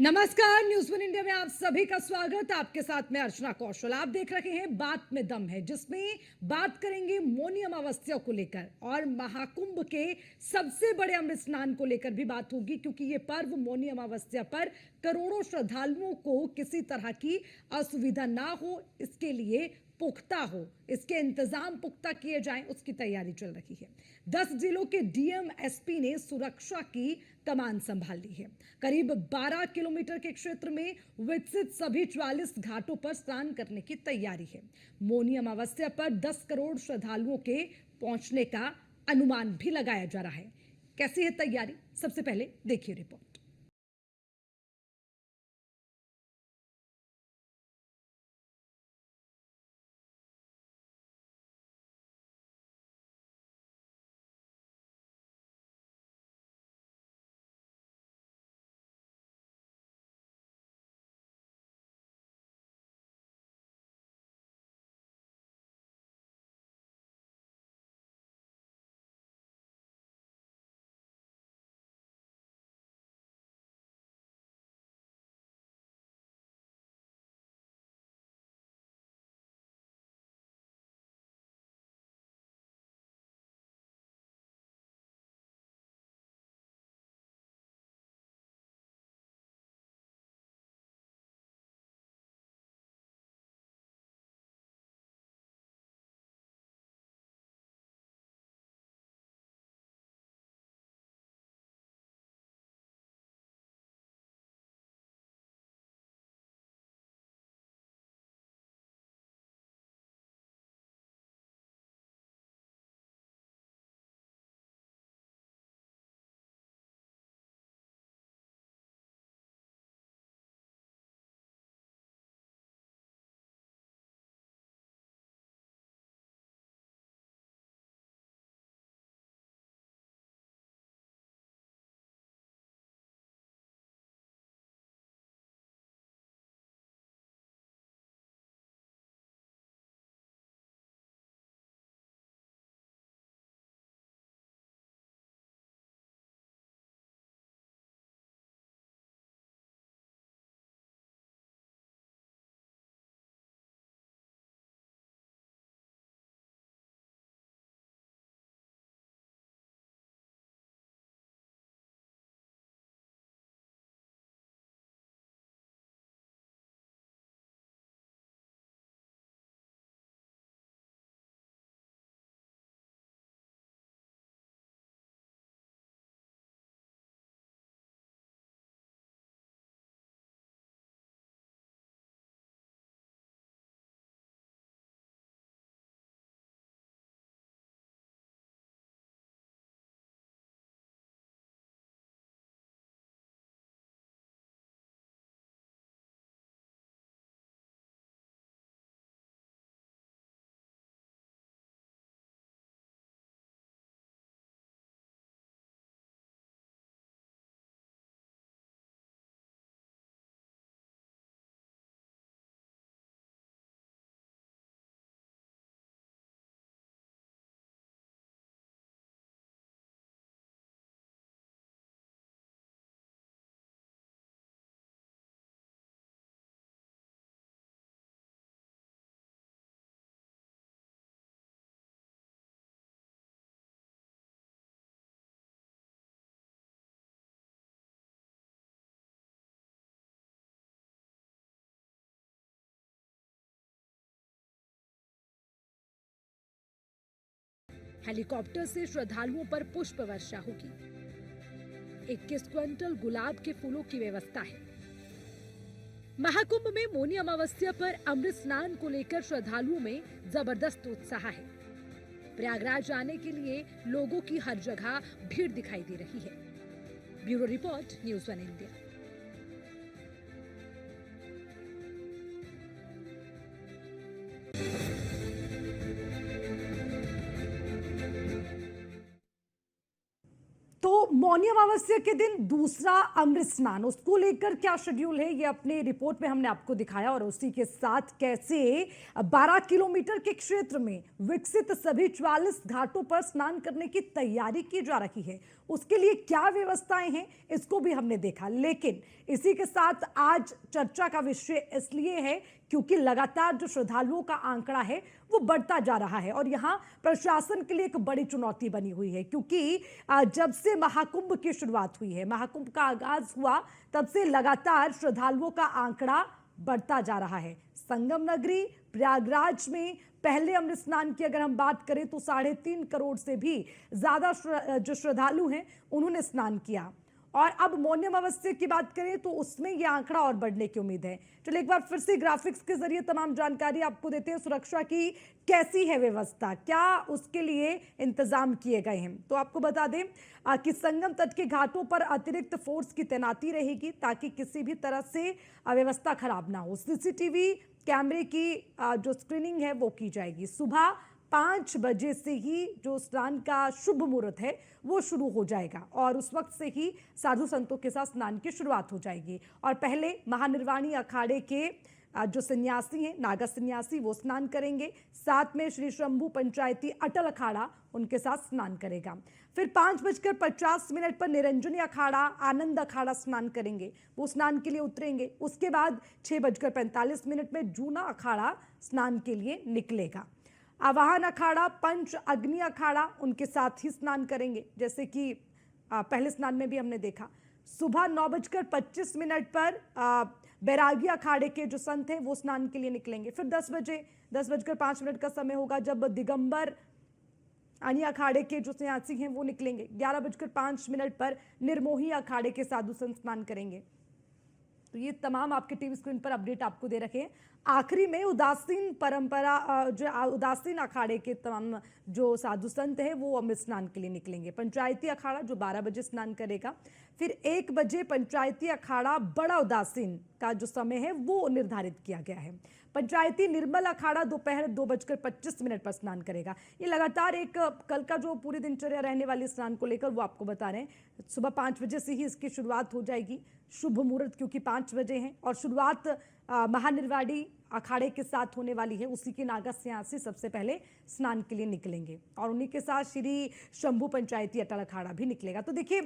नमस्कार, news one India में आप सभी का स्वागत। आपके साथ मैं अर्चना कौशल। आप देख रहे हैं बात में दम है, जिसमें बात करेंगे मौनी अमावस्या को लेकर और महाकुंभ के सबसे बड़े अमृत स्नान को लेकर भी बात होगी, क्योंकि ये पर्व मौनी अमावस्या पर करोड़ों श्रद्धालुओं को किसी तरह की असुविधा ना हो, इसके लिए पुख्ता हो, इसके इंतजाम पुख्ता किए जाएं, उसकी तैयारी चल रही है। 10 जिलों के डीएम एसपी ने सुरक्षा की कमान संभाल ली है। करीब 12 किलोमीटर के क्षेत्र में विकसित सभी 44 घाटों पर स्नान करने की तैयारी है। मौनी अमावस्या पर 10 करोड़ श्रद्धालुओं के पहुंचने का अनुमान भी लगाया जा रहा है। कैसी है तैयारी, सबसे पहले देखिए रिपोर्ट। हेलीकॉप्टर से श्रद्धालुओं पर पुष्प वर्षा होगी। 21 क्विंटल गुलाब के फूलों की व्यवस्था है। महाकुंभ में मौनी अमावस्या पर अमृत स्नान को लेकर श्रद्धालुओं में जबरदस्त उत्साह है। प्रयागराज आने के लिए लोगों की हर जगह भीड़ दिखाई दे रही है। Bureau report, news one India. तो मौनी अमावस्या के दिन दूसरा अमृत स्नान, उसको लेकर क्या शेड्यूल है ये अपने रिपोर्ट में हमने आपको दिखाया। और उसी के साथ कैसे 12 किलोमीटर के क्षेत्र में विकसित सभी 44 घाटों पर स्नान करने की तैयारी की जा रही है, उसके लिए क्या व्यवस्थाएं हैं, इसको भी हमने देखा। लेकिन इसी के साथ आज चर्चा का विषय इसलिए है क्योंकि लगातार जो श्रद्धालुओं का आंकड़ा है वो बढ़ता जा रहा है और यहां प्रशासन के लिए एक बड़ी चुनौती बनी हुई है। क्योंकि जब से महाकुंभ की शुरुआत हुई है, महाकुंभ का आगाज हुआ, तब से लगातार श्रद्धालुओं का आंकड़ा बढ़ता जा रहा है। संगम नगरी प्रयागराज में पहले अमृत स्नान की अगर हम बात करें तो 3.5 करोड़ से भी ज्यादा जो श्रद्धालु हैं उन्होंने स्नान किया। और अब मौनी अमावस्या की बात करें तो उसमें यह आंकड़ा और बढ़ने की उम्मीद है। चलिए एक बार फिर से ग्राफिक्स के जरिए तमाम जानकारी आपको देते हैं। सुरक्षा की कैसी है व्यवस्था, क्या उसके लिए इंतजाम किए गए हैं, तो आपको बता दें कि संगम तट के घाटों पर अतिरिक्त फोर्स की तैनाती रहेगी ताकि किसी भी तरह से व्यवस्था खराब ना हो। सीसीटीवी कैमरे की जो स्क्रीनिंग है वो की जाएगी। सुबह 5 बजे से ही जो स्नान का शुभ मुहूर्त है वो शुरू हो जाएगा और उस वक्त से ही साधु संतों के साथ स्नान की शुरुआत हो जाएगी। और पहले महानिर्वाणी अखाड़े के जो सन्यासी हैं, नागा सन्यासी, वो स्नान करेंगे। साथ में श्री शंभू पंचायती अटल अखाड़ा उनके साथ स्नान करेगा। फिर 5:50 पर निरंजनी अखाड़ा, आनंद अखाड़ा स्नान करेंगे, वो स्नान के लिए उतरेंगे। उसके बाद 6:45 में जूना अखाड़ा स्नान के लिए निकलेगा। आवाहन अखाड़ा, पंच अग्नि अखाड़ा उनके साथ ही स्नान करेंगे, जैसे कि पहले स्नान में भी हमने देखा। सुबह 9:25 पर बैरागी अखाड़े के जो संत हैं वो स्नान के लिए निकलेंगे। फिर 10:05 का समय होगा जब दिगंबर अनि अखाड़े के जो सन्यासी हैं वो निकलेंगे। 11:05 पर निर्मोही अखाड़े के साधु संत स्नान करेंगे। तो ये तमाम आपके टीवी स्क्रीन पर अपडेट आपको दे रखे हैं। आखिरी में उदासीन परंपरा जो उदासीन अखाड़े के तमाम जो साधु संत हैं वो अमृत स्नान के लिए निकलेंगे। पंचायती अखाड़ा जो 12 बजे स्नान करेगा। फिर 1 बजे पंचायती अखाड़ा बड़ा उदासीन का जो समय है वो निर्धारित किया गया है। पंचायती निर्मल अखाड़ा दोपहर 2:25 पर स्नान करेगा। ये लगातार एक कल का जो पूरी दिनचर्या रहने वाली स्नान को लेकर वो आपको बता रहे हैं। सुबह 5 बजे से ही इसकी शुरुआत हो जाएगी, शुभ मुहूर्त क्योंकि 5 बजे है। और शुरुआत महानिर्वाणी अखाड़े के साथ होने वाली है। उसी के नागा सन्यासी सबसे पहले स्नान के लिए निकलेंगे और उन्हीं के साथ श्री शंभू पंचायती अटल अखाड़ा भी निकलेगा। तो देखिए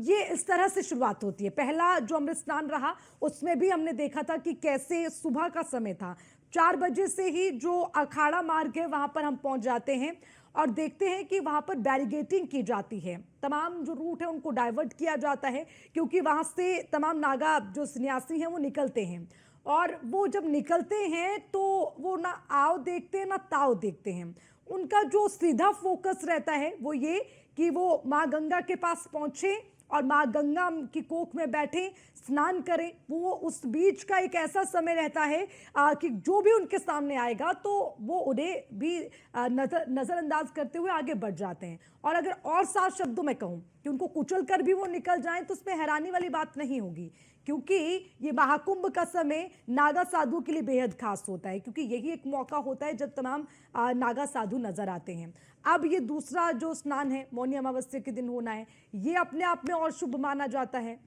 ये इस तरह से शुरुआत होती है। पहला जो अमृत स्नान रहा उसमें भी हमने देखा था कि कैसे सुबह का समय था, 4 बजे से ही जो अखाड़ा मार्ग है वहां पर हम पहुंच जाते हैं और देखते हैं कि वहां पर बैरिगेटिंग की जाती है। तमाम जो रूट है उनको डाइवर्ट किया जाता है क्योंकि वहां से तमाम नागा जो सन्यासी हैं वो निकलते हैं और वो जब निकलते हैं तो वो ना आओ देखते हैं ना ताओ देखते हैं। उनका जो सीधा फोकस रहता है वो ये कि वो माँ गंगा के पास पहुंचे और माँ गंगा की कोख में बैठे, स्नान करें। वो उस बीच का एक ऐसा समय रहता है कि जो भी उनके सामने आएगा तो वो उन्हें भी नजरअंदाज करते हुए आगे बढ़ जाते हैं। और अगर और साफ शब्दों में कहूं कि उनको कुचल कर भी वो निकल जाएं तो उसमें हैरानी वाली बात नहीं होगी, क्योंकि ये महाकुंभ का समय नागा साधु के लिए बेहद खास होता है, क्योंकि यही एक मौका होता है जब तमाम नागा साधु नजर आते हैं। अब ये दूसरा जो स्नान है मौनी अमावस्या के दिन होना है, ये अपने आप में और शुभ माना जाता है।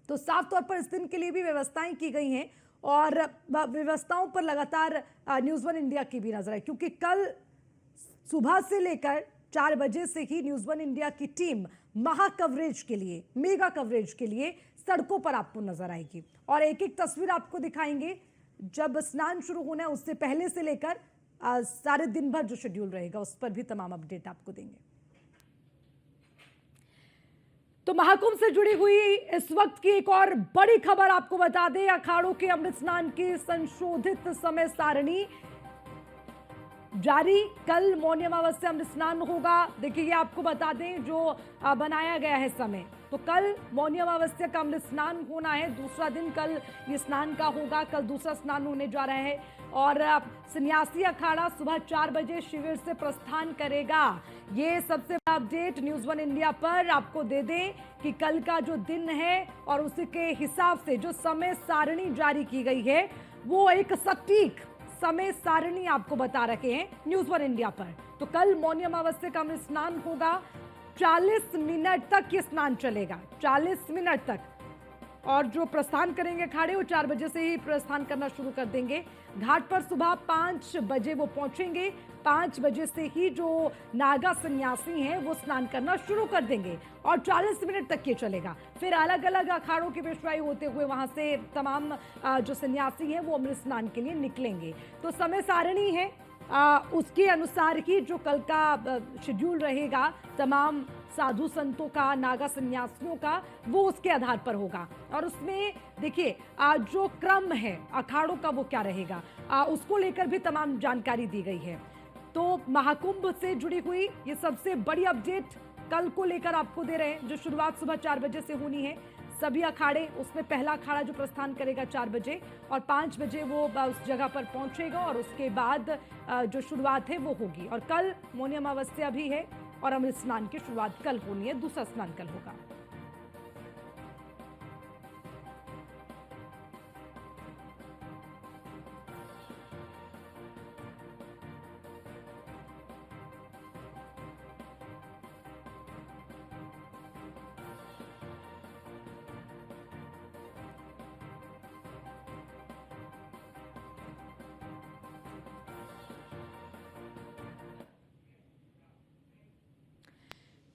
तो साफ तौर पर इस दिन के लिए भी व्यवस्थाएं की गई हैं और व्यवस्थाओं पर लगातार न्यूज़ 1 इंडिया की भी नजर है, क्योंकि कल सुबह से लेकर 4 बजे से ही न्यूज़ 1 इंडिया की टीम महा कवरेज के लिए, मेगा कवरेज के लिए सड़कों पर आपको नजर आएगी और एक एक तस्वीर आपको दिखाएंगे। जब स्नान शुरू होना है उससे पहले से लेकर सारे दिन भर जो शेड्यूल रहेगा उस पर भी तमाम अपडेट आपको देंगे। तो महाकुंभ से जुड़ी हुई इस वक्त की एक और बड़ी खबर आपको बता दें, अखाड़ों के अमृत स्नान की संशोधित समय सारणी जारी। कल मौनी अमावस्या अमृत स्नान होगा। देखिए ये आपको बता दें जो बनाया गया है समय, तो कल मौनी अमावस्या का अमृत स्नान होना है। दूसरा दिन कल ये स्नान का होगा, कल दूसरा स्नान होने जा रहा है। और सन्यासी अखाड़ा सुबह 4 बजे शिविर से प्रस्थान करेगा। ये सबसे बड़ा अपडेट न्यूज़ 1 इंडिया पर आपको दे दें कि कल का जो दिन है और उसी के हिसाब से जो समय सारणी जारी की गई है वो एक सटीक समय सारणी आपको बता रखे हैं न्यूज़ 1 इंडिया पर। तो कल मौनी अमावस्या का अमृत स्नान होगा 40 मिनट तक ये स्नान चलेगा, 40 मिनट तक। और जो प्रस्थान करेंगे अखाड़े वो 4 बजे से ही प्रस्थान करना शुरू कर देंगे। घाट पर सुबह 5 बजे वो पहुंचेंगे। 5 बजे से ही जो नागा सन्यासी हैं वो स्नान करना शुरू कर देंगे और 40 मिनट तक ये चलेगा। फिर अलग अलग अखाड़ों की पेशवाई होते हुए वहां से तमाम जो सन्यासी हैं वो अमृत स्नान के लिए निकलेंगे। तो समय सारणी है, उसके अनुसार ही जो कल का शेड्यूल रहेगा तमाम साधु संतों का, नागा सन्यासियों का, वो उसके आधार पर होगा। और उसमें देखिए जो क्रम है अखाड़ों का वो क्या रहेगा, उसको लेकर भी तमाम जानकारी दी गई है। तो महाकुंभ से जुड़ी हुई ये सबसे बड़ी अपडेट कल को लेकर आपको दे रहे हैं, जो शुरुआत सुबह 4 बजे से होनी है। सभी अखाड़े, उसमें पहला अखाड़ा जो प्रस्थान करेगा 4 बजे और 5 बजे वो उस जगह पर पहुंचेगा और उसके बाद जो शुरुआत है वो होगी। और कल मौनी अमावस्या भी है और अमृत स्नान की शुरुआत कल होनी है, दूसरा स्नान कल होगा।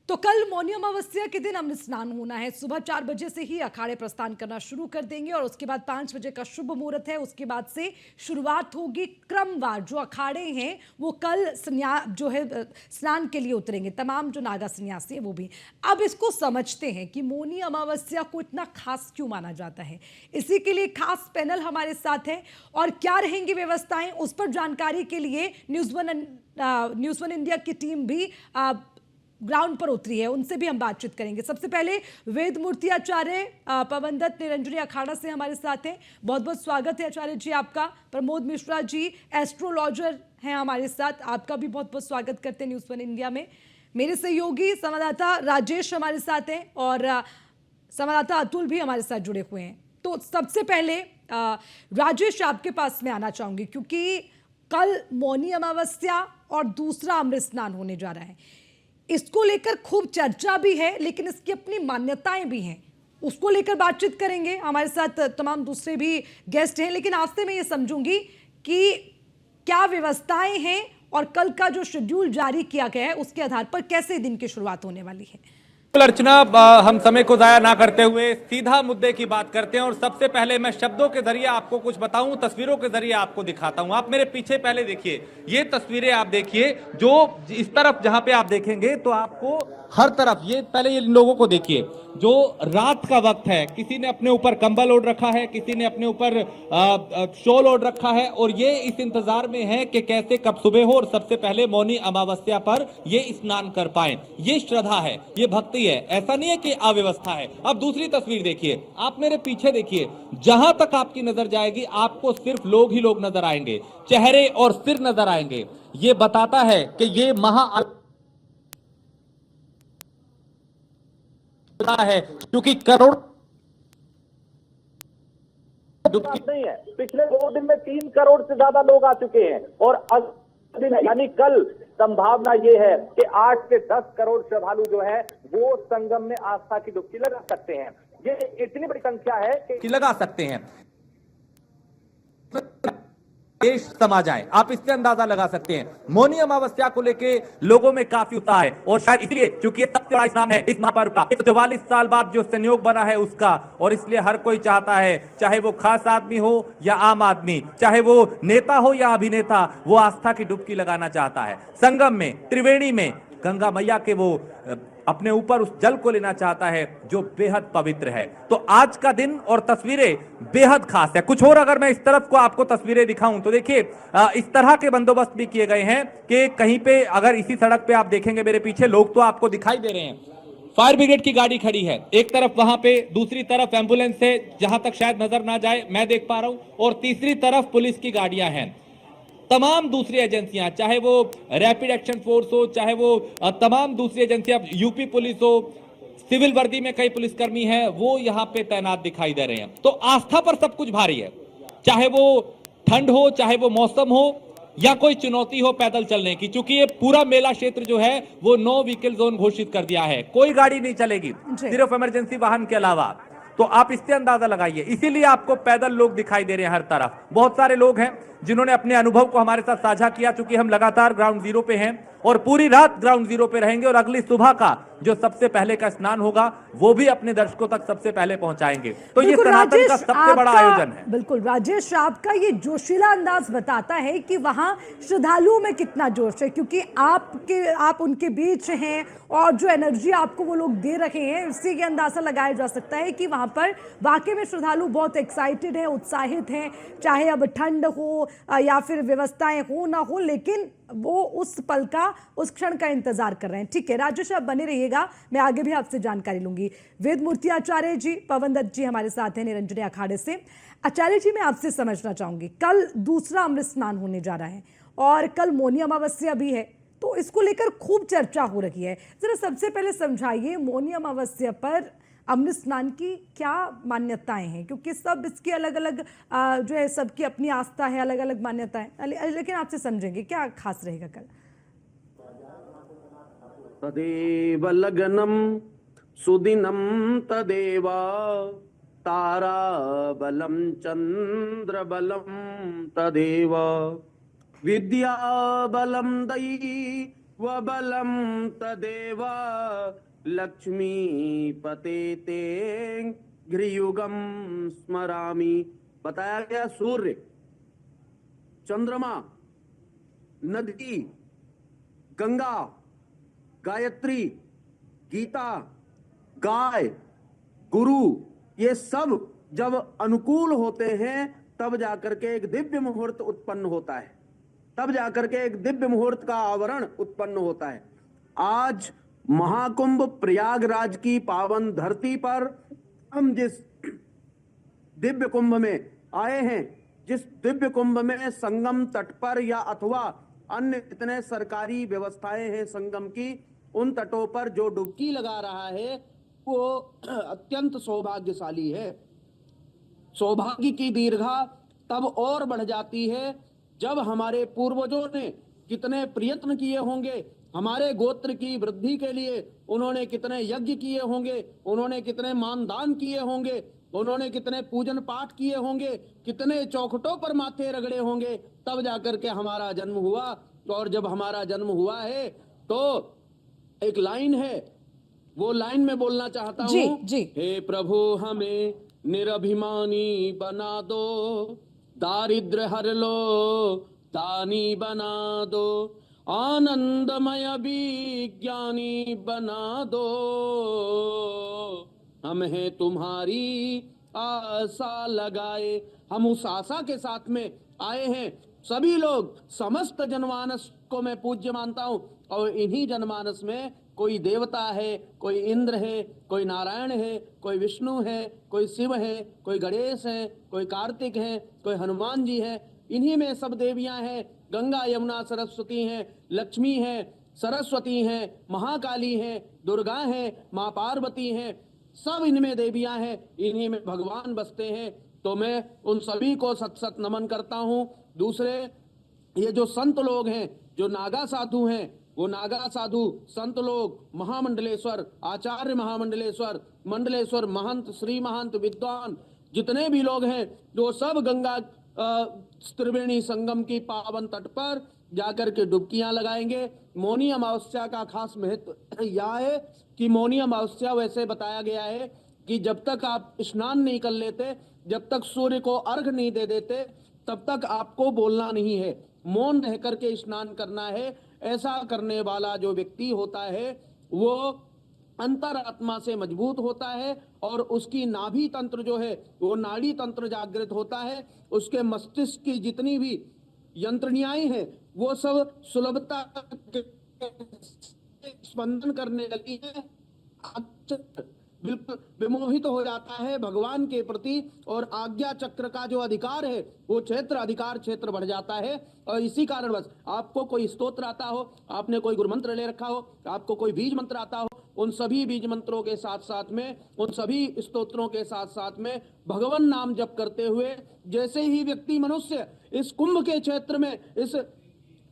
तो कल मौनी अमावस्या के दिन अमृत स्नान होना है। सुबह 4 बजे से ही अखाड़े प्रस्थान करना शुरू कर देंगे और उसके बाद 5 बजे का शुभ मुहूर्त है। उसके बाद से शुरुआत होगी क्रमवार। जो अखाड़े हैं वो कल जो है स्नान के लिए उतरेंगे, तमाम जो नागा सन्यासी हैं वो भी। अब इसको समझते हैं कि मौनी अमावस्या को इतना खास क्यों माना जाता है। इसी के लिए खास पैनल हमारे साथ है और क्या रहेंगी व्यवस्थाएं, उस पर जानकारी के लिए न्यूज़ वन इंडिया की टीम भी ग्राउंड पर उतरी है, उनसे भी हम बातचीत करेंगे। सबसे पहले वेद मूर्ति आचार्य पवनदत्त निरंजनी अखाड़ा से हमारे साथ हैं। बहुत बहुत स्वागत है आचार्य जी आपका। प्रमोद मिश्रा जी एस्ट्रोलॉजर हैं हमारे साथ, आपका भी बहुत बहुत स्वागत करते हैं न्यूज़ वन इंडिया में। मेरे सहयोगी संवाददाता राजेश हमारे साथ हैं और संवाददाता अतुल भी हमारे साथ जुड़े हुए हैं। तो सबसे पहले राजेश आपके पास में आना चाहूंगी, क्योंकि कल मौनी अमावस्या और दूसरा अमृत स्नान होने जा रहा है। इसको लेकर खूब चर्चा भी है, लेकिन इसकी अपनी मान्यताएं भी हैं, उसको लेकर बातचीत करेंगे। हमारे साथ तमाम दूसरे भी गेस्ट हैं, लेकिन आज से मैं ये समझूंगी कि क्या व्यवस्थाएं हैं और कल का जो शेड्यूल जारी किया गया है उसके आधार पर कैसे दिन की शुरुआत होने वाली है। अर्चना, हम समय को जाया ना करते हुए सीधा मुद्दे की बात करते हैं और सबसे पहले मैं शब्दों के जरिए आपको कुछ बताऊं, तस्वीरों के जरिए आपको दिखाता हूं। आप मेरे पीछे पहले देखिए, ये तस्वीरें आप देखिए, जो इस तरफ जहां पे आप देखेंगे तो आपको हर तरफ ये पहले ये लोगों को देखिए, जो रात का वक्त है, किसी ने अपने ऊपर कंबल ओढ़ रखा है, किसी ने अपने ऊपर शॉल ओढ़ रखा है और ये इस इंतजार में है कि कैसे कब सुबह हो और सबसे पहले मौनी अमावस्या पर ये स्नान कर पाए। ये श्रद्धा है, ये भक्ति है, ऐसा नहीं है कि अव्यवस्था है। अब दूसरी तस्वीर देखिए, आप मेरे पीछे देखिए, जहां तक आपकी नजर जाएगी आपको सिर्फ लोग ही लोग नजर आएंगे, चेहरे और सिर नजर आएंगे। ये बताता है कि ये है, क्योंकि करोड़ नहीं है। पिछले 2 दिन में 3 करोड़ से ज्यादा लोग आ चुके हैं और दिन यानी कल संभावना ये है कि 8 से 10 करोड़ श्रद्धालु जो है वो संगम में आस्था की डुबकी लगा सकते हैं। ये इतनी बड़ी संख्या है कि लगा सकते हैं, देश समा जाए, आप इससे अंदाजा लगा सकते हैं। मौनी अमावस्या को लेके लोगों में काफी उत्साह है और शायद इसलिए क्योंकि ये सबसे बड़ा स्नान है इस महापर्व का, 44 साल बाद जो संयोग बना है उसका, और इसलिए हर कोई चाहता है, चाहे वो खास आदमी हो या आम आदमी, चाहे वो नेता हो या अभिनेता, वो आस्था की डुबकी लगाना चाहता है। संगम में, त्रिवेणी में गंगा मैया के वो अपने ऊपर उस जल को लेना चाहता है जो बेहद पवित्र है। तो आज का दिन और तस्वीरें बेहद खास है। कुछ और अगर मैं इस तरफ को आपको तस्वीरें दिखाऊं तो देखिए, इस तरह के बंदोबस्त भी किए गए हैं कि कहीं पे अगर इसी सड़क पे आप देखेंगे मेरे पीछे लोग तो आपको दिखाई दे रहे हैं, फायर ब्रिगेड की गाड़ी खड़ी है एक तरफ वहां पे, दूसरी तरफ एम्बुलेंस है जहां तक शायद नजर ना जाए मैं देख पा रहा हूं, और तीसरी तरफ पुलिस की गाड़ियां हैं। तमाम दूसरी एजेंसियां, चाहे वो रैपिड एक्शन फोर्स हो, चाहे वो तमाम दूसरी एजेंसियां, यूपी पुलिस हो, सिविल वर्दी में कई पुलिसकर्मी हैं, वो यहां पे तैनात दिखाई दे रहे हैं। तो आस्था पर सब कुछ भारी है, चाहे वो ठंड हो, चाहे वो मौसम हो, या कोई चुनौती हो पैदल चलने की, क्योंकि ये पूरा मेला क्षेत्र जो है वो नो व्हीकल जोन घोषित कर दिया है, कोई गाड़ी नहीं चलेगी सिर्फ इमरजेंसी वाहन के अलावा। तो आप इससे अंदाजा लगाइए, इसीलिए आपको पैदल लोग दिखाई दे रहे हैं हर तरफ। बहुत सारे लोग हैं जिन्होंने अपने अनुभव को हमारे साथ साझा किया, चूंकि हम लगातार ग्राउंड जीरो पे हैं और पूरी रात ग्राउंड जीरो पे रहेंगे और अगली सुबह का जो सबसे पहले का स्नान होगा वो भी अपने दर्शकों तक सबसे पहले पहुंचाएंगे। तो ये सनातन का सबसे बड़ा आयोजन है। बिल्कुल राजेश, आपका ये जोशीला अंदाज बताता है कि वहां श्रद्धालुओं में कितना जोश है, क्योंकि आप उनके बीच हैं और जो एनर्जी आपको वो लोग दे रहे हैं, इसी के अंदाजा लगाया जा सकता है कि वहां पर वाकई में श्रद्धालु बहुत एक्साइटेड हैं, उत्साहित हैं। चाहे अब ठंड हो या फिर व्यवस्थाएं हो ना हो, लेकिन वो उस पल का, उस क्षण का इंतजार कर रहे हैं। ठीक है राजेश, आप बने रहिएगा, मैं आगे भी आपसे जानकारी लूंगी। वेद मूर्ति आचार्य जी, पवन दत्त जी हमारे साथ हैं निरंजनी अखाड़े से। आचार्य जी, मैं आपसे समझना चाहूंगी, कल दूसरा अमृत स्नान होने जा रहा है और कल मौनी अमावस्या भी है, तो इसको लेकर खूब चर्चा हो रही है। जरा सबसे पहले समझाइए मौनी अमावस्या पर अमृत स्नान की क्या मान्यताएं हैं, क्योंकि सब इसकी अलग अलग जो है सबकी अपनी आस्था है, अलग अलग मान्यताएं, लेकिन आपसे समझेंगे क्या खास रहेगा कल। तदेव लग्नं सुदिनं तदेव ताराबलं चन्द्रबलं तदेव विद्याबलं दैवबलं तदेव लक्ष्मीपते ते गृयुगं स्मरामि। बताया गया सूर्य, चंद्रमा, नदी, गंगा, गायत्री, गीता, गाय, गुरु, ये सब जब अनुकूल होते हैं तब जाकर के एक दिव्य मुहूर्त उत्पन्न होता है, तब जाकर के एक दिव्य मुहूर्त का आवरण उत्पन्न होता है। आज महाकुंभ प्रयागराज की पावन धरती पर हम जिस दिव्य कुंभ में आए हैं, जिस दिव्य कुंभ में संगम तट पर या अथवा अन्य जितने सरकारी व्यवस्थाएं हैं संगम की, उन तटों पर जो डुबकी लगा रहा है वो अत्यंत सौभाग्यशाली है। सौभाग्य की दीर्घा तब और बढ़ जाती है जब हमारे पूर्वजों ने कितने प्रयत्न किए होंगे, हमारे गोत्र की वृद्धि के लिए उन्होंने कितने यज्ञ किए होंगे, उन्होंने कितने मानदान किए होंगे, उन्होंने कितने पूजन पाठ किए होंगे, कितने चौखटों पर माथे रगड़े होंगे, तब जाकर के हमारा जन्म हुआ। और जब हमारा जन्म हुआ है तो एक लाइन है, वो लाइन में बोलना चाहता हूँ, हे प्रभु हमें निरभिमानी बना दो, दारिद्र हर लो दानी बना दो, आनंदमय विज्ञानी बना दो, हम हैं तुम्हारी आशा लगाए। हम उस आशा के साथ में आए हैं। सभी लोग, समस्त जनमानस को मैं पूज्य मानता हूं और इन्हीं जनमानस में कोई देवता है, कोई इंद्र है, कोई नारायण है, कोई विष्णु है, कोई शिव है, कोई गणेश है, कोई कार्तिक है, कोई हनुमान जी है, इन्हीं में सब देवियां हैं। गंगा यमुना सरस्वती हैं, लक्ष्मी हैं, सरस्वती हैं, महाकाली हैं, दुर्गा हैं, माँ पार्वती हैं, सब इनमें देवियां हैं, इन्हीं में भगवान बसते हैं। तो मैं उन सभी को सत सत नमन करता हूँ। दूसरे, ये जो संत लोग हैं, जो नागा साधु हैं, वो नागा साधु संत लोग, महामंडलेश्वर, आचार्य महामंडलेश्वर, मंडलेश्वर महंत, श्री महंत, विद्वान, जितने भी लोग हैं, जो सब गंगा त्रिवेणी संगम की पावन तट पर जाकर के डुबकियां लगाएंगे। मौनी अमावस्या का खास महत्व यह है कि मौनी अमावस्या, वैसे बताया गया है कि जब तक आप स्नान नहीं कर लेते, जब तक सूर्य को अर्घ नहीं दे देते, तब तक आपको बोलना नहीं है, मौन रह करके स्नान करना है। ऐसा करने वाला जो व्यक्ति होता है वो अंतरात्मा से मजबूत होता है और उसकी नाभि तंत्र जो है वो नाड़ी तंत्र जागृत होता है। उसके मस्तिष्क की जितनी भी यंत्रणियाएं हैं वो सब सुलभता स्पंदन करने लगी है, बिल्कुल विमोहित हो जाता है भगवान के प्रति, और आज्ञा चक्र का जो अधिकार है वो क्षेत्र, अधिकार क्षेत्र बढ़ जाता है। और इसी कारणवश आपको कोई स्तोत्र आता हो, आपने कोई गुरु मंत्र ले रखा हो, आपको कोई बीज मंत्र आता हो, उन सभी बीज मंत्रों के साथ साथ में, उन सभी स्तोत्रों के साथ साथ में भगवान नाम जप करते हुए, जैसे ही व्यक्ति मनुष्य इस कुंभ के क्षेत्र में, इस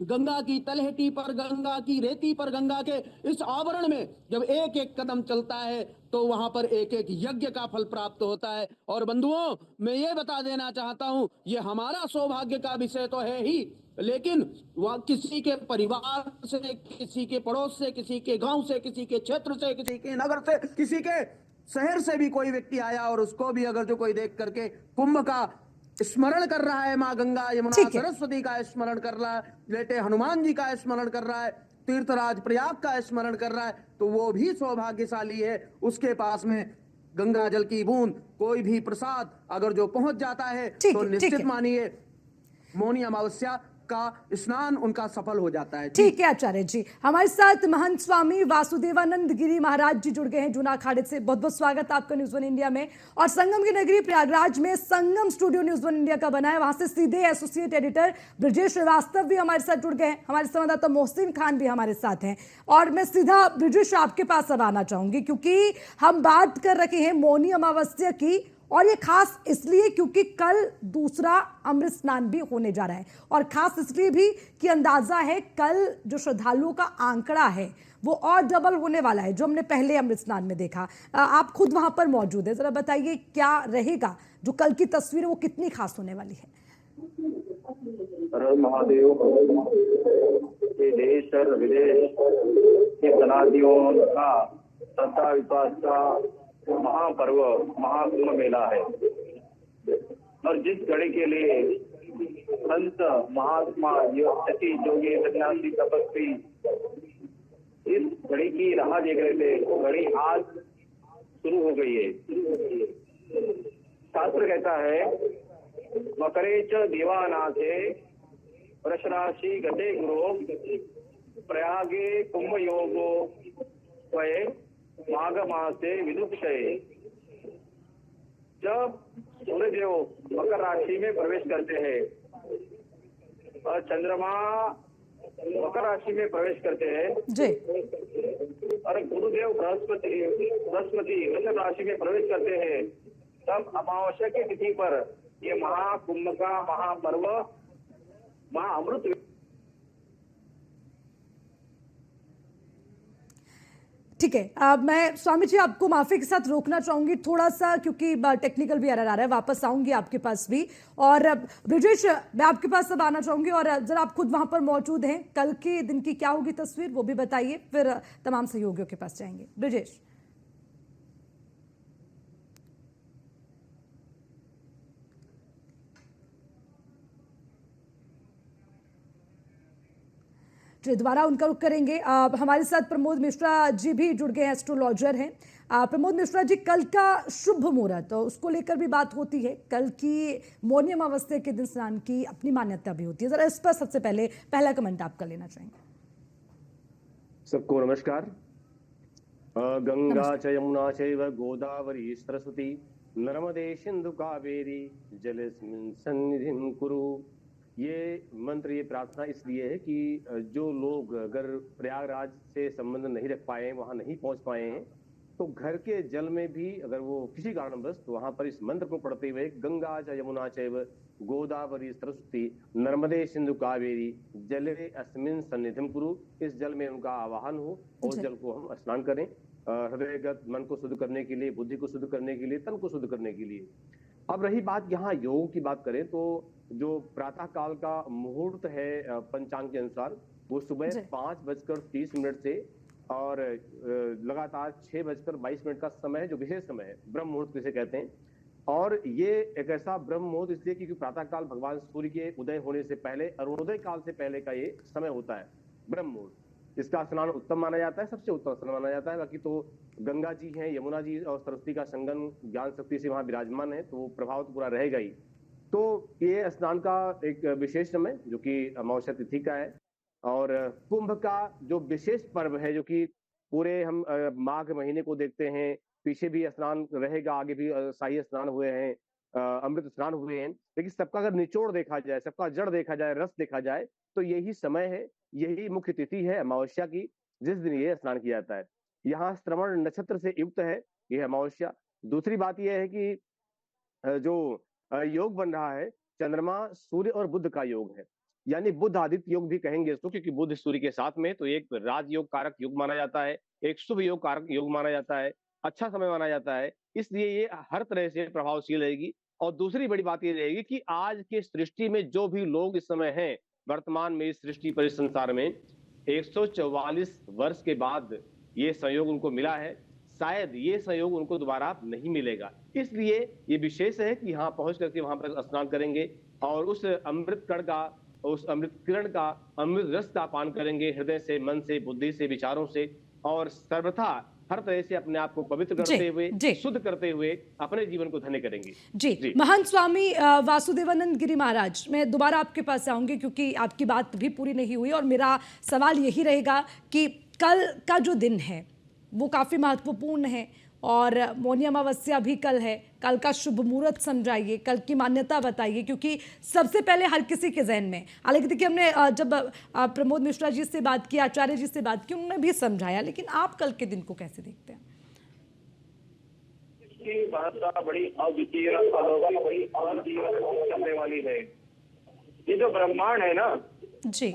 गंगा की तलहटी पर, गंगा की रेती पर, गंगा के इस आवरण में जब एक एक कदम चलता है तो वहां पर एक एक यज्ञ का फल प्राप्त होता है। और बंधुओं, मैं ये बता देना चाहता हूं, ये हमारा सौभाग्य का विषय तो है ही, लेकिन वह किसी के परिवार से, किसी के पड़ोस से, किसी के गांव से, किसी के क्षेत्र से, किसी के नगर से, किसी के शहर से भी कोई व्यक्ति आया और उसको भी अगर जो कोई देख करके कुंभ का स्मरण कर रहा है, माँ गंगा यमुना ठीक है। सरस्वती का स्मरण कर रहा है, बेटे हनुमान जी का स्मरण कर रहा है, तीर्थराज प्रयाग का स्मरण कर रहा है, तो वो भी सौभाग्यशाली है। उसके पास में गंगा जल की बूंद, कोई भी प्रसाद अगर जो पहुंच जाता है ठीक तो है, ठीक निश्चित है। मानिए मौनी अमावस्या का स्नान उनका सफल हो जाता है। ठीक है आचार्य जी, हमारे साथ महंत स्वामी वासुदेवानंद गिरी महाराज जी जुड़ गए हैं जूना अखाड़े से। बहुत बहुत स्वागत आपका न्यूज वन इंडिया में। और संगम की नगरी प्रयागराज में संगम स्टूडियो न्यूज वन इंडिया का बना है, वहां से सीधे एसोसिएट एडिटर ब्रजेश श्रीवास्तव भी हमारे साथ जुड़ गए हैं, हमारे संवाददाता मोहसिन खान भी हमारे साथ हैं। और मैं सीधा ब्रजेश आपके पास अब आना चाहूंगी, क्योंकि हम बात कर रहे हैं मौनी अमावस्या की, और ये खास इसलिए क्योंकि कल दूसरा अमृत स्नान भी होने जा रहा है। और खास इसलिए भी कि अंदाजा है कल जो श्रद्धालुओं का आंकड़ा है वो और डबल होने वाला है जो हमने पहले अमृत स्नान में देखा। आप खुद वहां पर मौजूद है, जरा बताइए क्या रहेगा, जो कल की तस्वीर है वो कितनी खास होने वाली है। महादेव ये देश और विदेश के सनातियों का श्रद्धा विश्वास का महापर्व महाकुंभ मेला है। और जिस घड़ी के लिए संत महात्मा यति योगी सन्यासी तपस्वी इस घड़ी की राह देख रहे थे, वो घड़ी आज शुरू हो गई है। शास्त्र कहता है मकरे च देवानाथे वृष राशि गते गुरो प्रयागे कुंभ योगो वये माघ मासे विदुक्षये। जब सूर्यदेव मकर राशि में प्रवेश करते हैं और चंद्रमा मकर राशि में प्रवेश करते हैं जी। और गुरुदेव बृहस्पति वृषभ राशि में प्रवेश करते हैं, तब अमावस्या की तिथि पर ये महाकुंभ का महापर्व महाअमृत। ठीक है, मैं स्वामी जी आपको माफी के साथ रोकना चाहूंगी थोड़ा सा, क्योंकि टेक्निकल भी एरर आ रहा है। वापस आऊंगी आपके पास भी। और ब्रजेश, मैं आपके पास अब आना चाहूंगी, और जरा आप खुद वहां पर मौजूद हैं, कल के दिन की क्या होगी तस्वीर वो भी बताइए, फिर तमाम सहयोगियों के पास जाएंगे। ब्रजेश। दोबारा उनका रुख करेंगे। हमारे साथ प्रमोद मिश्रा जी भी जुड़ गए हैं, एस्ट्रोलॉजर हैं। प्रमोद मिश्रा जी, कल का शुभ मुहूर्त तो उसको लेकर भी बात होती है, कल की मौनी अमावस्या के दिन स्नान की अपनी मान्यता भी होती है, जरा इस पर सबसे पहले पहला कमेंट आपका लेना चाहेंगे। सबको नमस्कार। गंगा च यमुना चैव गोदावरी सरस्वती नर्मदे सिंधु कावेरी जलेस्मिन् सन्निधिं कुरु। ये मंत्र, ये प्रार्थना इसलिए है कि जो लोग अगर प्रयागराज से संबंध नहीं रख पाए हैं, वहां नहीं पहुंच पाए हैं, तो घर के जल में भी अगर वो किसी कारणवश, तो वहां पर इस मंत्र को पढ़ते हुए गंगा च यमुना चैव गोदावरी सरस्वती नर्मदे सिंधु कावेरी जले अस्मिन् सन्निधिं कुरु, इस जल में उनका आवाहन हो और उस जल को हम स्नान करें, हृदयगत मन को शुद्ध करने के लिए, बुद्धि को शुद्ध करने के लिए, तन को शुद्ध करने के लिए। अब रही बात यहाँ योग की बात करें, तो जो प्रातः काल का मुहूर्त है पंचांग के अनुसार, वो सुबह 5:30 से और लगातार 6:22 का समय है, जो विशेष समय है, ब्रह्म मुहूर्त जिसे कहते हैं। और ये एक ऐसा ब्रह्म मुहूर्त इसलिए क्योंकि प्रातः काल भगवान सूर्य के उदय होने से पहले, अरुणोदय काल से पहले का ये समय होता है, ब्रह्म मुहूर्त। इसका स्नान उत्तम माना जाता है, सबसे उत्तम स्नान माना जाता है। बाकी तो गंगा जी हैं, यमुना जी और सरस्वती का संगम ज्ञान शक्ति से वहां विराजमान है, तो वो प्रभाव तो पूरा रहेगा ही। तो ये स्नान का एक विशेष समय जो कि अमावस्या तिथि का है, और कुंभ का जो विशेष पर्व है, जो कि पूरे हम माघ महीने को देखते हैं, पीछे भी स्नान रहेगा, आगे भी शाही स्नान हुए हैं, अमृत स्नान हुए हैं, लेकिन सबका अगर निचोड़ देखा जाए, सबका जड़ देखा जाए, रस देखा जाए, तो यही समय है, यही मुख्य तिथि है अमावस्या की, जिस दिन ये स्नान किया जाता है। यहाँ श्रवण नक्षत्र से युक्त है यह अमावस्या। दूसरी बात यह है कि जो योग बन रहा है, चंद्रमा सूर्य और बुध का योग है, यानी बुध आदित्य योग भी कहेंगे इसको, क्योंकि बुध सूर्य के साथ में, तो एक राजयोग कारक युग माना जाता है, एक शुभ योग कारक युग माना जाता है, अच्छा समय माना जाता है, इसलिए ये हर तरह से प्रभावशील रहेगी। और दूसरी बड़ी बात ये रहेगी कि आज के सृष्टि में जो भी लोग इस समय हैं, वर्तमान में इस सृष्टि पर, इस संसार में 144 वर्ष के बाद ये संयोग उनको मिला है, शायद ये संयोग उनको दोबारा नहीं मिलेगा। इसलिए ये विशेष है कि यहाँ पहुंच करके वहां पर स्नान करेंगे और उस अमृत कण का, उस अमृत किरण का, अमृत रस का पान करेंगे, हृदय से, मन से, बुद्धि से, विचारों से, और सर्वथा हर तरह से अपने आप को पवित्र करते हुए, शुद्ध करते हुए अपने जीवन को धन्य करेंगे। जी। महंत स्वामी वासुदेवानंद गिरी महाराज, मैं दोबारा आपके पास आऊंगी क्योंकि आपकी बात भी पूरी नहीं हुई और मेरा सवाल यही रहेगा कि कल का जो दिन है वो काफी महत्वपूर्ण है और मौनी अमावस्या भी कल है। कल का शुभ मुहूर्त समझाइए, कल की मान्यता बताइए, क्योंकि सबसे पहले हर किसी के जहन में, हालांकि देखिए हमने जब प्रमोद मिश्रा जी से बात की, आचार्य जी से बात की, उन्होंने भी समझाया, लेकिन आप कल के दिन को कैसे देखते हैं? इसकी महत्ता बड़ी अद्वितीय, अलौकिक, बड़ी अद्वितीय करने वाली है। ये जो ब्रह्मांड है ना जी,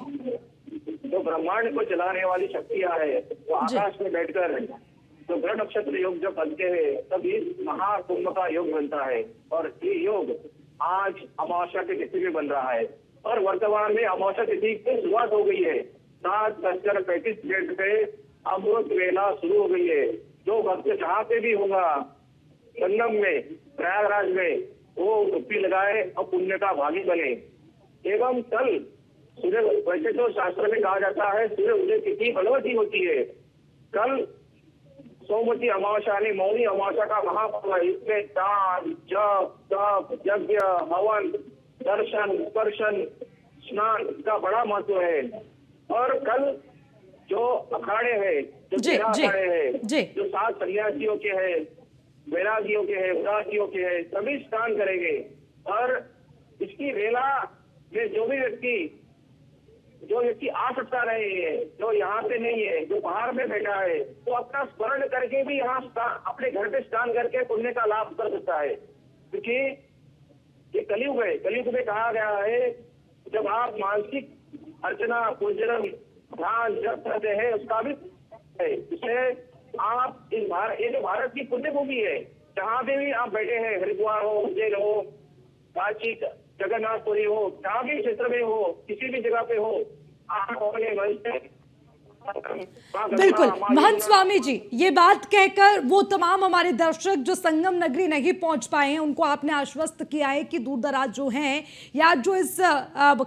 जो ब्रह्मांड को चलाने वाली शक्तियां है, वो आकाश में बैठकर तो ग्रह नक्षत्र योग जब बनते हैं तब इस महाकुंभ का योग बनता है। और ये योग आज अमावस्या की तिथि में बन रहा है और वर्तमान में अमावस्या तिथि की शुरुआत हो गई है। 7:35 पे अमृत वेला शुरू हो गई है। जो भक्त जहाँ पे भी होगा संगम में, प्रयागराज में, वो डुबकी लगाए और पुण्य का भागी बने। एवं कल सूर्य, वैसे तो शास्त्र में कहा जाता है सूर्य उदय तिथि बलवती होती है। कल सोमवती अमावस्या यानी मौनी अमावस्या का महापर्व है। इसमें दान, जप, तप, यज्ञ, हवन, दर्शन, स्पर्शन, स्नान का बड़ा महत्व है। और कल जो अखाड़े हैं, जो 13 अखाड़े हैं, जो 7 सन्यासियों के हैं, वैरागियों के हैं, उदासियों के हैं, सभी स्नान करेंगे। और इसकी वेला में जो व्यक्ति आ सकता रहे है, जो यहाँ पे नहीं है, जो बाहर में बैठा है, तो अपना स्मरण करके भी यहाँ अपने घर पे स्नान करके पुण्य का लाभ कर सकता है। क्योंकि ये कलयुग है। कलयुग में कहा गया है जब आप मानसिक अर्चना, पूजन, ध्यान जप करते हैं उसका भी है। इससे आप ये जो भारत की पुण्य भूमि है, जहाँ पे भी आप बैठे हैं, हरिद्वार हो, उज्जैन हो, काशी, जगन्नाथपुरी हो, जहाँ भी क्षेत्र में हो, किसी भी जगह पे हो, आप अपने मन से बिल्कुल। महंत स्वामी जी, ये बात कहकर वो तमाम हमारे दर्शक जो संगम नगरी नहीं पहुंच पाए हैं उनको आपने आश्वस्त किया है कि दूर दराज जो हैं या जो इस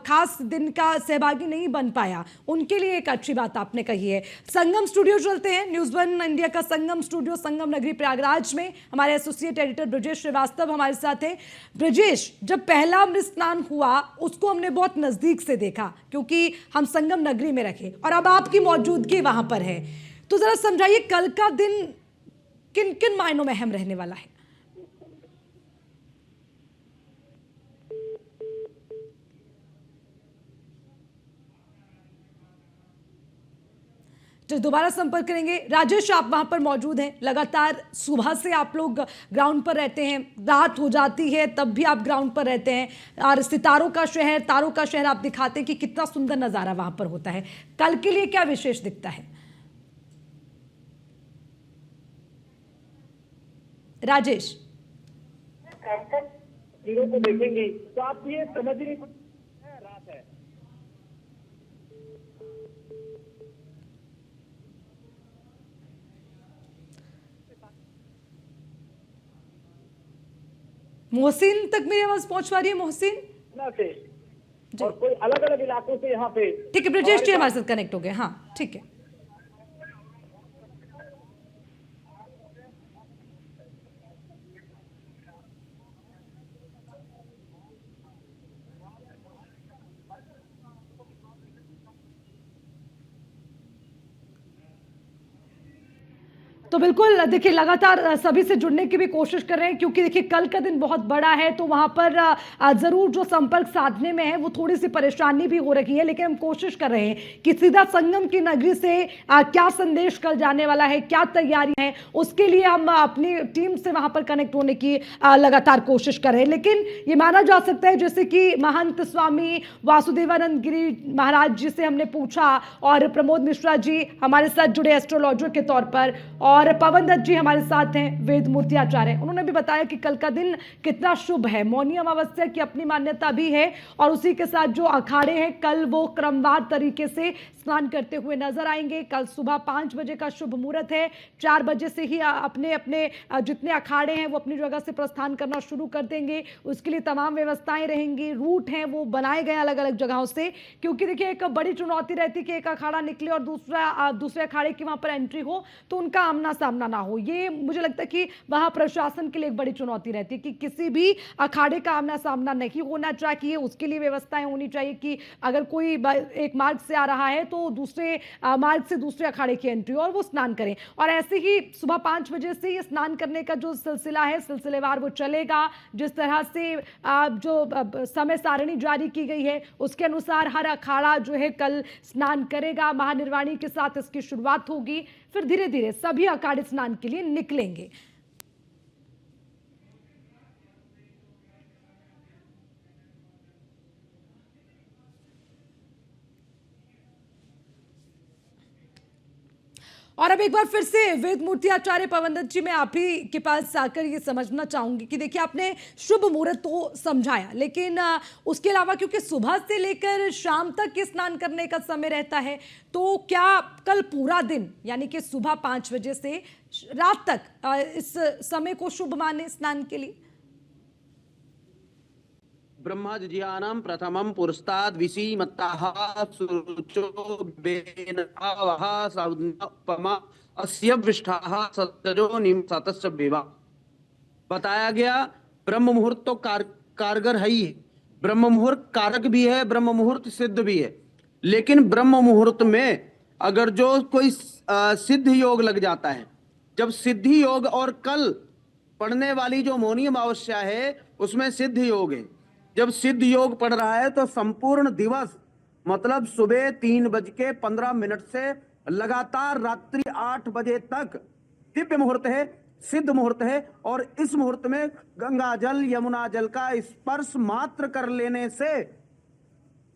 खास दिन का सहभागी नहीं बन पाया उनके लिए एक अच्छी बात आपने कही है। संगम स्टूडियो चलते हैं, न्यूज़ 1 इंडिया का संगम स्टूडियो संगम नगरी प्रयागराज में हमारे एसोसिएट एडिटर ब्रजेश श्रीवास्तव हमारे साथ हैं। ब्रजेश, जब पहला अमृत स्नान हुआ उसको हमने बहुत नजदीक से देखा क्योंकि हम संगम नगरी में रखे और अब आपकी मौजूदगी वहां पर है, तो जरा समझाइए कल का दिन किन किन मायनों में अहम रहने वाला है? जो दोबारा संपर्क करेंगे। राजेश, आप वहां पर मौजूद हैं, लगातार सुबह से आप लोग ग्राउंड पर रहते हैं, रात हो जाती है तब भी आप ग्राउंड पर रहते हैं और सितारों का शहर, तारों का शहर आप दिखाते हैं कि कितना सुंदर नजारा वहां पर होता है। कल के लिए क्या विशेष दिखता है? राजेश, हीरो को देखेंगे तो आप ये समझ नहीं रात है। मोहसिन तक मेरी आवाज पहुंच पा रही है? मोहसिन से और कोई अलग अलग इलाकों से यहाँ पे, ठीक है, ब्रजेश जी हमारे साथ कनेक्ट हो गए। हाँ ठीक है। तो बिल्कुल देखिए लगातार सभी से जुड़ने की भी कोशिश कर रहे हैं, क्योंकि देखिए कल का दिन बहुत बड़ा है, तो वहां पर जरूर जो संपर्क साधने में है वो थोड़ी सी परेशानी भी हो रही है, लेकिन हम कोशिश कर रहे हैं कि सीधा संगम की नगरी से क्या संदेश कल जाने वाला है, क्या तैयारी है, उसके लिए हम अपनी टीम से वहां पर कनेक्ट होने की लगातार कोशिश कर रहे हैं। लेकिन ये माना जा सकता है, जैसे कि महंत स्वामी वासुदेवानंद गिरी महाराज जी से हमने पूछा, और प्रमोद मिश्रा जी हमारे साथ जुड़े एस्ट्रोलॉजर के तौर पर, और पवन दत्त जी हमारे साथ हैं वेद मूर्ति आचार्य, उन्होंने भी बताया कि कल का दिन कितना शुभ है। मौनी अमावस्या की अपनी मान्यता भी है, और उसी के साथ जो अखाड़े हैं कल वो क्रमवार तरीके से स्नान करते हुए नजर आएंगे। कल सुबह 5 बजे का शुभ मुहूर्त है, 4 बजे से ही अपने अपने जितने अखाड़े हैं वो अपनी जगह से प्रस्थान करना शुरू कर देंगे। उसके लिए तमाम व्यवस्थाएं रहेंगी, रूट हैं वो बनाए गए अलग अलग जगहों से, क्योंकि देखिए एक बड़ी चुनौती रहती है कि एक अखाड़ा निकले और दूसरे अखाड़े की वहां पर एंट्री हो तो उनका आमना सामना ना हो। ये मुझे लगता है कि वहां प्रशासन के लिए एक बड़ी चुनौती रहती है कि किसी भी अखाड़े का आमना सामना नहीं होना चाहिए। उसके लिए व्यवस्थाएं होनी चाहिए कि अगर कोई एक मार्ग से आ रहा है तो दूसरे मार्ग से दूसरे अखाड़े की एंट्री और वो स्नान करें। और ऐसे ही सुबह 5 बजे से ये स्नान करने का जो सिलसिला है सिलसिलेवार वो चलेगा। जिस तरह से जो समय सारणी जारी की गई है उसके अनुसार हर अखाड़ा जो है कल स्नान करेगा। महानिर्वाणी के साथ इसकी शुरुआत होगी, फिर धीरे धीरे सभी अखाड़े स्नान के लिए निकलेंगे। और अब एक बार फिर से वेद मूर्ति आचार्य पवन दत्त जी, मैं आप ही के पास आकर ये समझना चाहूंगी कि देखिए आपने शुभ मुहूर्त तो समझाया, लेकिन उसके अलावा क्योंकि सुबह से लेकर शाम तक के स्नान करने का समय रहता है, तो क्या कल पूरा दिन यानी कि सुबह 5 बजे से रात तक इस समय को शुभ माने स्नान के लिए? ब्रह्मज्ञानम प्रथमं पुरस्ताद विसीमत्ताः सुरुचो बेनवः सौन्नपमा अस्य विष्ठाः सतजो निम सतस्य विवा। बताया गया ब्रह्म मुहूर्त तो कारगर है ही, ब्रह्म मुहूर्त कारक भी है, ब्रह्म मुहूर्त सिद्ध भी है। लेकिन ब्रह्म मुहूर्त में अगर जो कोई सिद्ध योग लग जाता है, जब सिद्धि योग, और कल पढ़ने वाली जो मौनी अमावस्या है उसमें सिद्ध योग है, जब सिद्ध योग पड़ रहा है तो संपूर्ण दिवस मतलब सुबह 3:15 से लगातार रात्रि 8 बजे तक दिव्य मुहूर्त है, सिद्ध मुहूर्त है। और इस मुहूर्त में गंगा जल यमुना जल का स्पर्श मात्र कर लेने से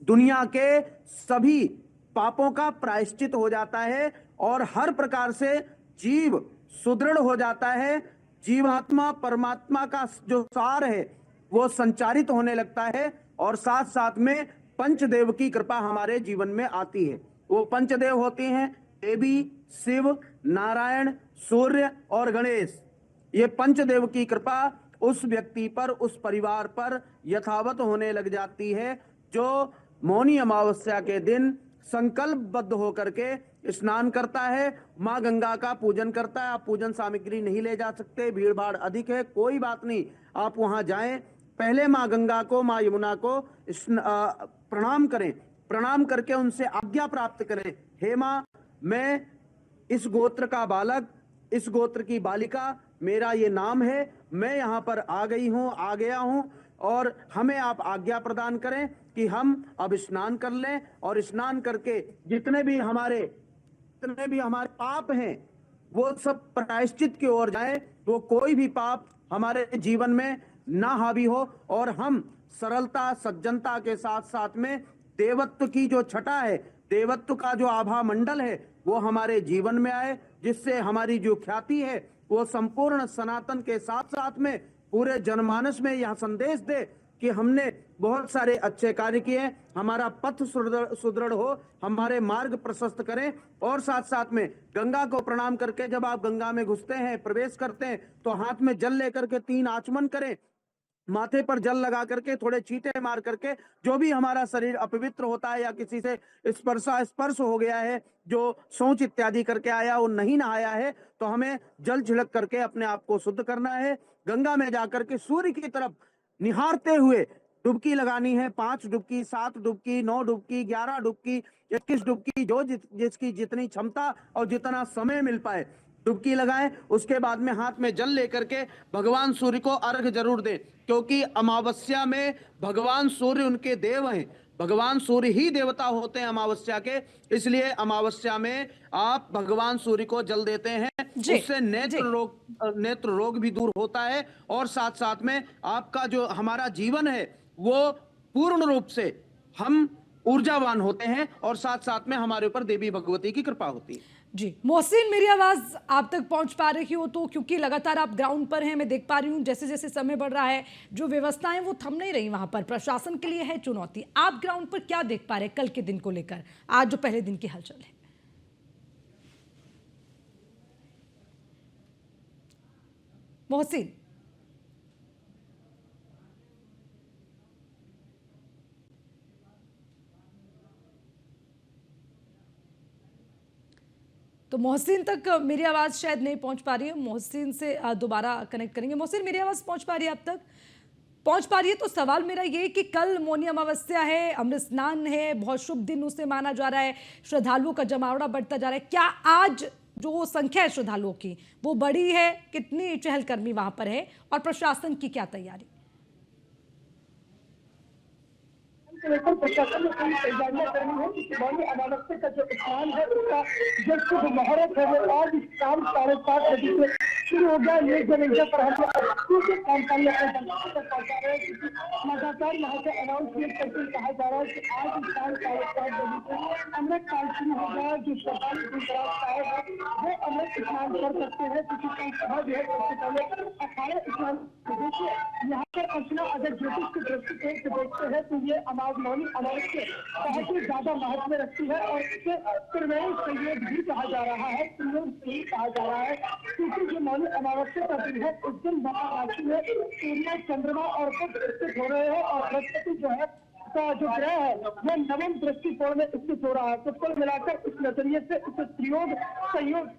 दुनिया के सभी पापों का प्रायश्चित हो जाता है और हर प्रकार से जीव सुदृढ़ हो जाता है। जीवात्मा परमात्मा का जो सार है वो संचारित होने लगता है, और साथ साथ में पंचदेव की कृपा हमारे जीवन में आती है। वो पंचदेव होते हैं देवी, शिव, नारायण, सूर्य और गणेश। ये पंचदेव की कृपा उस व्यक्ति पर, उस परिवार पर यथावत होने लग जाती है जो मौनी अमावस्या के दिन संकल्पबद्ध होकर के स्नान करता है, माँ गंगा का पूजन करता है। आप पूजन सामग्री नहीं ले जा सकते, भीड़ भाड़ अधिक है, कोई बात नहीं, आप वहां जाएं, पहले माँ गंगा को, माँ यमुना को प्रणाम करें, प्रणाम करके उनसे आज्ञा प्राप्त करें। हे माँ, मैं इस गोत्र का बालक, इस गोत्र की बालिका, मेरा ये नाम है, मैं यहाँ पर आ गई हूँ, आ गया हूँ, और हमें आप आज्ञा प्रदान करें कि हम अब स्नान कर लें, और स्नान करके जितने भी हमारे पाप हैं वो सब प्रायश्चित की ओर जाए, वो कोई भी पाप हमारे जीवन में ना हावी हो, और हम सरलता सज्जनता के साथ साथ में देवत्व की जो छटा है, देवत्व का जो आभा मंडल है वो हमारे जीवन में आए, जिससे हमारी जो ख्याति है वो संपूर्ण सनातन के साथ साथ में पूरे जनमानस में यह संदेश दे कि हमने बहुत सारे अच्छे कार्य किए, हमारा पथ सुदृढ़ हो, हमारे मार्ग प्रशस्त करें। और साथ साथ में गंगा को प्रणाम करके जब आप गंगा में घुसते हैं, प्रवेश करते हैं, तो हाथ में जल लेकर के 3 आचमन करें, माथे पर जल लगा करके थोड़े छींटे मार करके, जो भी हमारा शरीर अपवित्र होता है या किसी से स्पर्श हो गया है, जो शौच इत्यादि करके आया वो नहीं नहाया है, तो हमें जल छिड़क करके अपने आप को शुद्ध करना है। गंगा में जाकर के सूर्य की तरफ निहारते हुए डुबकी लगानी है, 5 डुबकी, 7 डुबकी, 9 डुबकी, 11 डुबकी, 21 डुबकी, जो जिसकी जितनी क्षमता और जितना समय मिल पाए। डुबकी लगाएं, उसके बाद में हाथ में जल लेकर के भगवान सूर्य को अर्घ जरूर दें, क्योंकि अमावस्या में भगवान सूर्य उनके देव हैं। भगवान सूर्य ही देवता होते हैं अमावस्या के, इसलिए अमावस्या में आप भगवान सूर्य को जल देते हैं। जी उससे जी नेत्र रोग भी दूर होता है, और साथ साथ में आपका जो हमारा जीवन है वो पूर्ण रूप से हम ऊर्जावान होते हैं, और साथ साथ में हमारे ऊपर देवी भगवती की कृपा होती है। जी मोहसिन, मेरी आवाज आप तक पहुंच पा रही हो तो? क्योंकि लगातार आप ग्राउंड पर हैं, मैं देख पा रही हूं जैसे जैसे समय बढ़ रहा है जो व्यवस्थाएं वो थम नहीं रही, वहां पर प्रशासन के लिए है चुनौती। आप ग्राउंड पर क्या देख पा रहे हैं कल के दिन को लेकर, आज जो पहले दिन की हलचल है? मोहसिन, तो मोहसिन तक मेरी आवाज़ शायद नहीं पहुंच पा रही है। मोहसिन से दोबारा कनेक्ट करेंगे। मोहसिन, मेरी आवाज़ पहुंच पा रही है आप तक? पहुंच पा रही है। तो सवाल मेरा ये कि कल मौनी अमावस्या है, अमृत स्नान है, बहुत शुभ दिन उसे माना जा रहा है, श्रद्धालुओं का जमावड़ा बढ़ता जा रहा है। क्या आज जो संख्या है श्रद्धालुओं की वो बढ़ी है? कितनी चहलकदमी वहां पर है और प्रशासन की क्या तैयारी? को लेकर प्रशासन ने पूरी तैयारियां करनी है कि मौनी अमावस्या का जो स्नान है उसका जो शुभ मुहूर्त है वो आज शाम 7:30 बजे से शुरू हो गया। ये जगह पर हम काम पहुंचा रहे हैं, क्योंकि लगातार यहाँ से अनाउंसमेंट करके कहा जा रहा है कि आज शाम 7:30 बजे से अमृत काल शुरू हो गया। जो श्रद्धालु गुजरात साहब है वो अमृत स्नान कर सकते हैं, क्योंकि कल सुबह जो है सबसे पहले अखाड़े स्नान। देखिए यहाँ पर अर्चना अगर ज्योतिष की दृष्टिकोण से देखते हैं तो ये मौनी अमावस्या बहुत ही ज्यादा महत्व रखती है, और इसे त्रिवेणी संयोग भी कहा जा रहा है, संयोग भी कहा जा रहा है, क्योंकि जो मौनी अमावस्या का दिन है उस दिन महाराशि में सूर्य, चंद्रमा और बुध स्थित हो रहे हैं, और बृहस्पति जो है का जो ग्रह है वह नवम दृष्टिकोण में स्थित हो रहा है। तो कुल मिलाकर इस नजरिए से इसे त्रियोग संयोग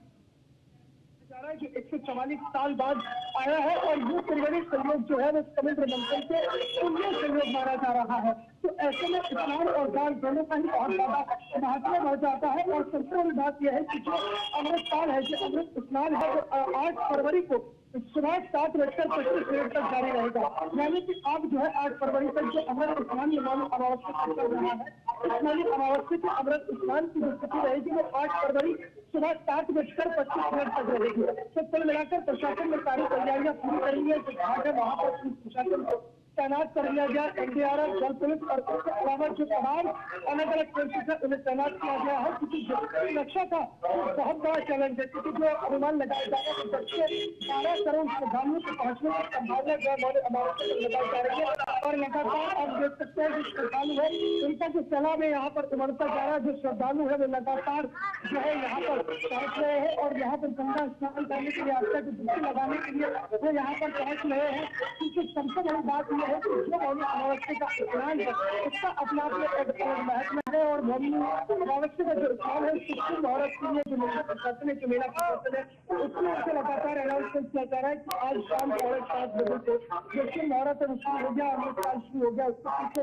जो 144 साल बाद आया है, और ये त्रिवेणी संयोग जो है वो समुद्र मंथन के पुण्य संयोग माना जा रहा है। तो ऐसे में स्नान और दान दोनों का ही बहुत ज्यादा महत्व बढ़ जाता है। और सबसे बड़ी बात यह है कि जो अमृत काल है, जो अमृत स्नान है वो 8 फरवरी को सुबह 7:25 तक जारी रहेगा। यानी कि अब जो है 8 फरवरी तक जो अमृत स्नान मौनी अमावस्या चल रहा है, इस मौनी अमावस्या के अमृत स्नान की जो स्थिति रहेगी वो 8 फरवरी सुबह 7:25 तक रहेगी। तो कुल मिलाकर प्रशासन ने सारी तैयारियां पूरी कर ली है। जो घाट है वहाँ पर प्रशासन को तैनात कर लिया गया। एनडीआरएफ, जल पुलिस और इसके अलावा जो तमाम अलग अलग फोर्सेज है उन्हें तैनात किया गया है, क्योंकि सुरक्षा का बहुत बड़ा चैलेंज है। क्योंकि जो अनुमान लगाया जा रहा है कि 10 से 12 करोड़ श्रद्धालुओं को पहुंचने की संभावना जो है मौनी अमावस्या को लगाई जा रही है। और लगातार आप देख सकते हैं जो श्रद्धालु है उनका जो सैलाब है यहाँ पर उमड़ता जा रहा है। जो श्रद्धालु है वो लगातार जो है यहाँ पर पहुंच रहे हैं, और यहाँ पर गंगा स्नान करने के लिए, आस्था की डुबकी लगाने के लिए वो यहाँ पर पहुंच रहे हैं। क्योंकि सबसे बड़ी बात यह है कि जो मौनी अमावस्या का स्नान है उसका अपना अपना एक महत्व है, और मौनी अमावस्या का जो स्नान है उसके मुहूर्त के लिए जो मेला प्रशासन है, जो मेला प्रशासन है उसमें उसे लगातार अनाउंसमेंट किया जा रहा है कि आज शाम 7:30 बजे से जो शुभ मुहूर्त है वो शुरू हो गया, अमृत काल शुरू हो गया। उसके पीछे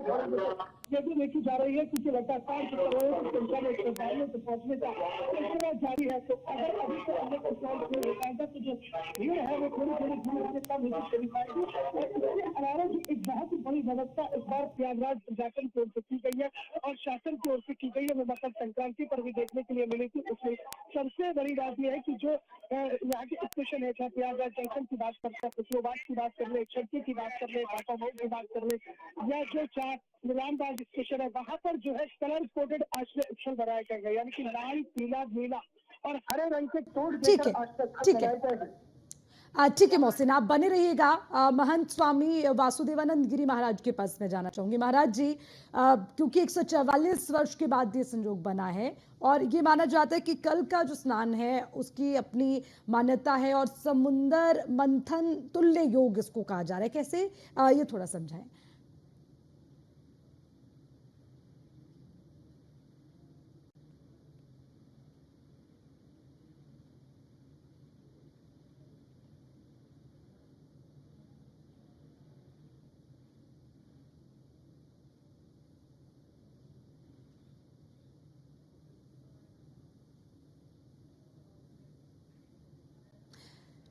ये भी देखी जा रही है क्योंकि लगातार करोड़ों की संख्या में श्रद्धालुओं को पहुंचने का सिलसिला जारी है। तो अगर अभी से अमृत स्नान शुरू हो जाएगा तो जो भीड़ है वो थोड़ी थोड़ी धीरे धीरे कम होती चली पाएगी। और इसके अलावा जो एक बहुत ही बड़ी व्यवस्था इस बार प्रयागराज प्रशासन की ओर से की गई है और शासन की ओर से की गई है, वो मकर संक्रांति पर भी देखने के लिए मिली थी। उसमें सबसे बड़ी बात यह है कि जो यहाँ के स्टेशन है, चाहे प्रयागराज जंक्शन की बात करते हैं, खुसरोबाग की बात कर ले, छट्टी की बात कर ले, बाटामऊ की बात कर ले, या जो चाहे निलामबाग स्टेशन है, वहां पर जो है कलर कोडेड आश्रय स्थल बनाए गए हैं। यानी कि लाल, पीला, नीला और हरे रंग के कोड ठीक है, देकर आश्रय स्थल ठीक है। बनाए गए हैं। ठीक है मोहसिन, आप बने रहिएगा। महंत स्वामी वासुदेवानंद गिरी महाराज के पास में जाना चाहूंगी। महाराज जी, क्योंकि 144 वर्ष के बाद ये संयोग बना है और ये माना जाता है कि कल का जो स्नान है उसकी अपनी मान्यता है और समुंदर मंथन तुल्य योग इसको कहा जा रहा है, कैसे ये थोड़ा समझाएं।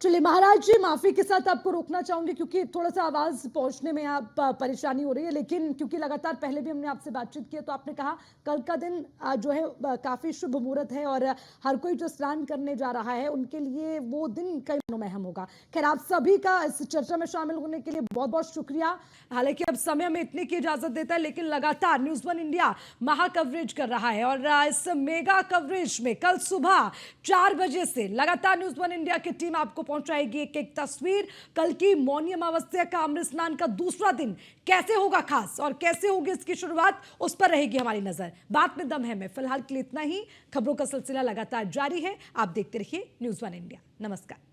चलिए महाराज जी, माफी के साथ आपको रोकना चाहूंगी क्योंकि थोड़ा सा आवाज पहुंचने में आप परेशानी हो रही है, लेकिन क्योंकि लगातार पहले भी हमने आपसे बातचीत की है, तो आपने कहा कल का दिन जो है काफी शुभ मुहूर्त है और हर कोई जो स्नान करने जा रहा है उनके लिए वो दिन कई मायनों में अहम होगा। खैर, आप सभी का इस चर्चा में शामिल होने के लिए बहुत बहुत शुक्रिया। हालांकि अब समय में इतने की इजाजत देता है, लेकिन लगातार न्यूज़ वन इंडिया महा कवरेज कर रहा है और इस मेगा कवरेज में कल सुबह 4 बजे से लगातार न्यूज़ वन इंडिया की टीम आपको पहुंचाएगी एक एक तस्वीर। कल की मौनी अमावस्या का अमृत स्नान का दूसरा दिन कैसे होगा खास और कैसे होगी इसकी शुरुआत, उस पर रहेगी हमारी नजर। बात में दम है में फिलहाल के लिए इतना ही। खबरों का सिलसिला लगातार जारी है, आप देखते रहिए न्यूज़ वन इंडिया। नमस्कार।